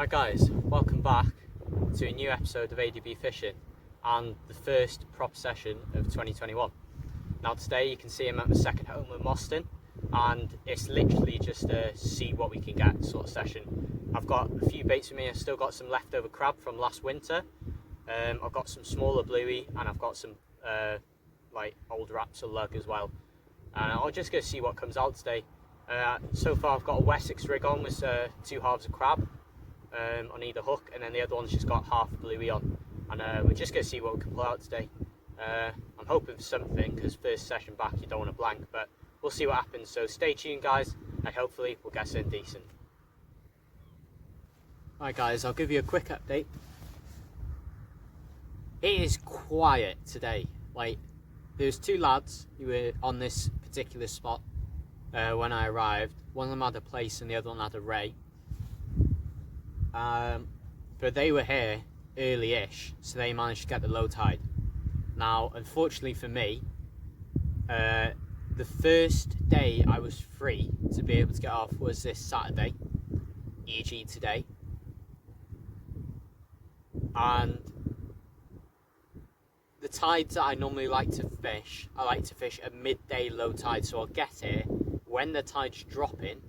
Right guys, welcome back to a new episode of ADB Fishing and the first prop session of 2021. Now today you can see I'm at my second home in Moston and it's literally just a see what we can get sort of session. I've got a few baits with me. I've still got some leftover crab from last winter. I've got some smaller bluey and I've got some like old raptor lug as well. And I'll just go see what comes out today. So far I've got a Wessex rig on with 2 halves of crab on either hook, and then the other one's just got half bluey on, and we're just going to see what we can pull out today. I'm hoping for something because first session back you don't want to blank, but we'll see what happens, so stay tuned guys and hopefully we'll get something decent. Alright guys, I'll give you a quick update. It is quiet today. Like, there's 2 lads who were on this particular spot when I arrived. One of them had a place and the other one had a ray. But they were here early-ish, so they managed to get the low tide. Now, unfortunately for me, the first day I was free to be able to get off was this Saturday, e.g. today. And the tides that I normally like to fish, I like to fish at midday low tide, so I'll get here when the tide's dropping.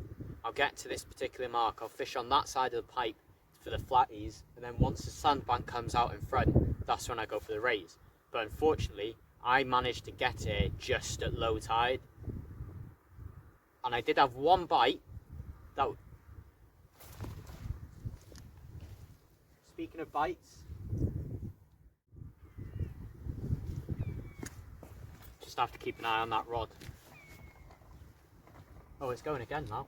I'll get to this particular mark, I'll fish on that side of the pipe for the flatties, and then once the sandbank comes out in front, that's when I go for the rays. But unfortunately, I managed to get here just at low tide, and I did have one bite that... Speaking of bites, just have to keep an eye on that rod. Oh, it's going again now.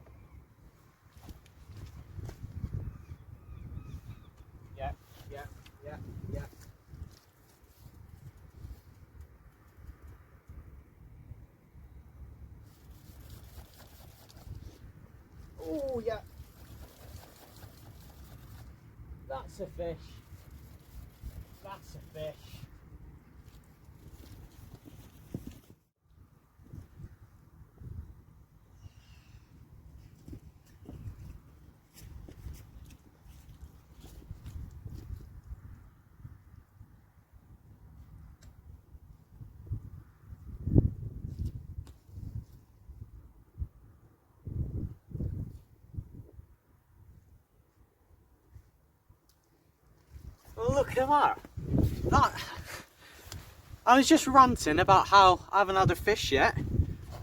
Yeah. Oh, yeah. That's a fish. That's a fish. Well, look at that. I was just ranting about how I haven't had a fish yet,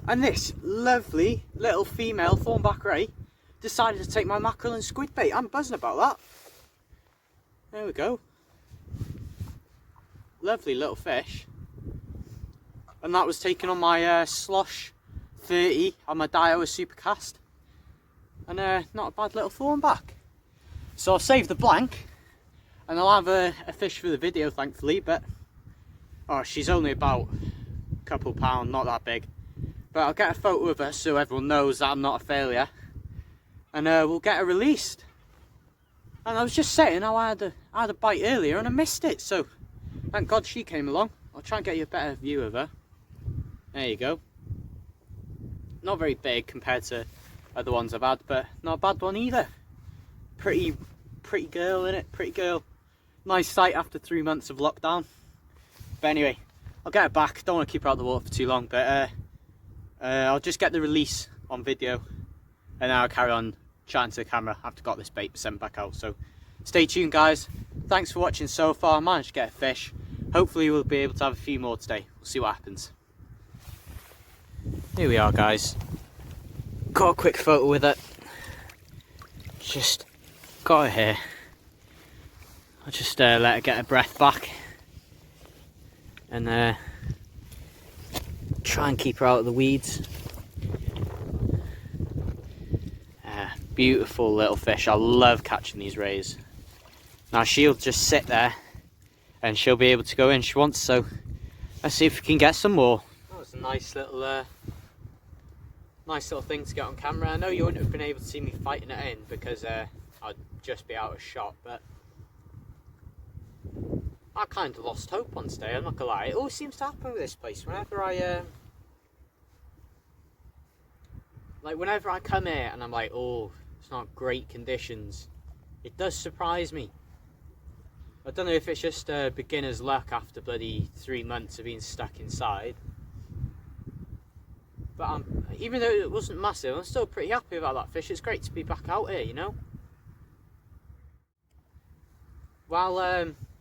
and this lovely little female thornback ray decided to take my mackerel and squid bait. I'm buzzing about that. There we go. Lovely little fish. And that was taken on my Slosh 30 on my Daiwa Supercast. And not a bad little thornback. So I'll save the blank. And I'll have a fish for the video, thankfully, but oh, she's only about a couple pound, not that big. But I'll get a photo of her so everyone knows that I'm not a failure, and we'll get her released. And I was just saying how I had a bite earlier and I missed it, so thank God she came along. I'll try and get you a better view of her. There you go. Not very big compared to other ones I've had, but not a bad one either. Pretty girl, innit? Pretty girl. Nice sight after 3 months of lockdown. But anyway, I'll get her back. Don't want to keep her out of the water for too long, but I'll just get the release on video and then I'll carry on chatting to the camera after I got this bait sent back out. So stay tuned guys. Thanks for watching so far. I managed to get a fish. Hopefully we'll be able to have a few more today. We'll see what happens. Here we are guys. Got a quick photo with it. Just got her here. I'll just let her get her breath back and try and keep her out of the weeds. Beautiful little fish. I love catching these rays. Now she'll just sit there and she'll be able to go in if she wants, so let's see if we can get some more. That was a nice little thing to get on camera. I know you wouldn't have been able to see me fighting it in because I'd just be out of shot, but I kind of lost hope on today, I'm not gonna lie. It always seems to happen with this place. Whenever I whenever I come here and I'm like, oh, it's not great conditions, it does surprise me. I don't know if it's just beginner's luck after bloody 3 months of being stuck inside. But even though it wasn't massive, I'm still pretty happy about that fish. It's great to be back out here, you know. While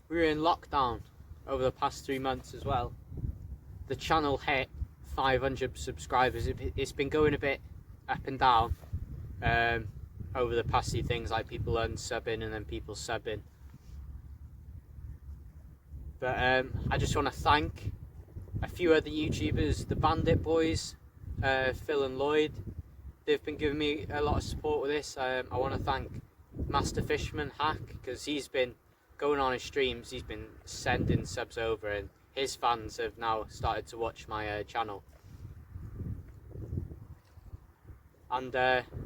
we were in lockdown over the past 3 months as well, the channel hit 500 subscribers. It's been going a bit up and down over the past few things, like people unsubbing and then people subbing. But I just want to thank a few other YouTubers, the Bandit Boys, Phil and Lloyd. They've been giving me a lot of support with this. I want to thank Master Fisherman Hack, because he's been going on his streams, he's been sending subs over, and his fans have now started to watch my channel. And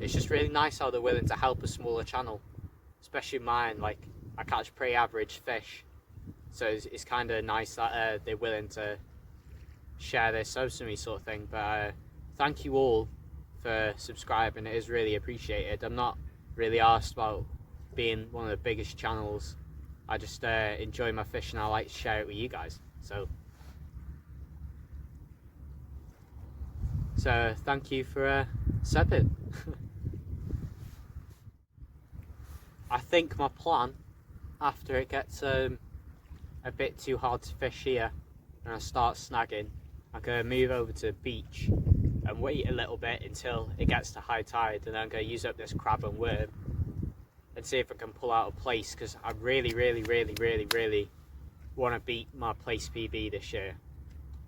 it's just really nice how they're willing to help a smaller channel, especially mine. Like, I catch pretty average fish, so it's kind of nice that they're willing to share their subs with me, sort of thing. But thank you all for subscribing. It is really appreciated. I'm not really asked about being one of the biggest channels. I just enjoy my fishing. I like to share it with you guys. So thank you for subbing. I think my plan, after it gets a bit too hard to fish here and I start snagging, I'm going to move over to the beach and wait a little bit until it gets to high tide, and then I'm going to use up this crab and worm and see if I can pull out a place, because I really want to beat my place PB this year.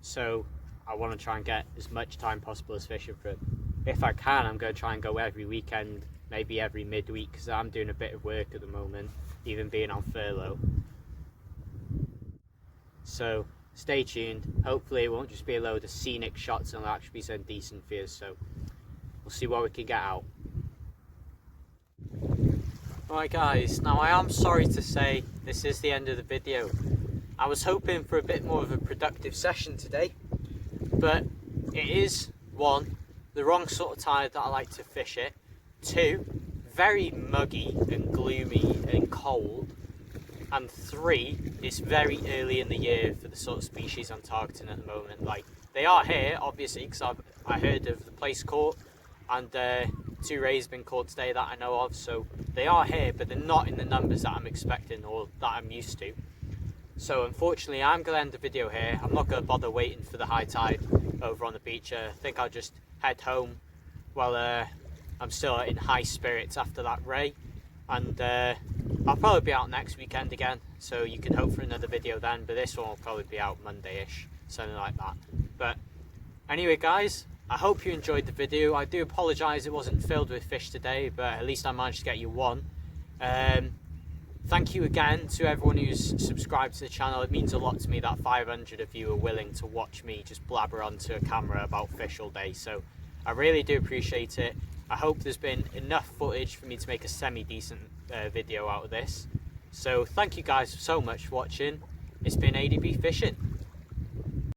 So I want to try and get as much time possible as fishing for it. If I can, I'm going to try and go every weekend, maybe every midweek, because I'm doing a bit of work at the moment, even being on furlough. So stay tuned. Hopefully it won't just be a load of scenic shots, and it'll actually be some decent fears, so we'll see what we can get out. Alright guys, now I am sorry to say this is the end of the video. I was hoping for a bit more of a productive session today, but it is, 1, the wrong sort of tide that I like to fish it, 2, very muggy and gloomy and cold, and 3, it's very early in the year for the sort of species I'm targeting at the moment. Like, they are here obviously, because I heard of the place caught, and 2 rays have been caught today that I know of, so they are here, but they're not in the numbers that I'm expecting or that I'm used to. So unfortunately I'm going to end the video here. I'm not going to bother waiting for the high tide over on the beach. I think I'll just head home while I'm still in high spirits after that ray, and I'll probably be out next weekend again, so you can hope for another video then, but this one will probably be out Monday-ish, something like that. But anyway guys, I hope you enjoyed the video. I do apologise it wasn't filled with fish today, but at least I managed to get you one. Thank you again to everyone who's subscribed to the channel. It means a lot to me that 500 of you are willing to watch me just blabber onto a camera about fish all day, so I really do appreciate it. I hope there's been enough footage for me to make a semi-decent video out of this. So thank you guys so much for watching. It's been ADB Fishing.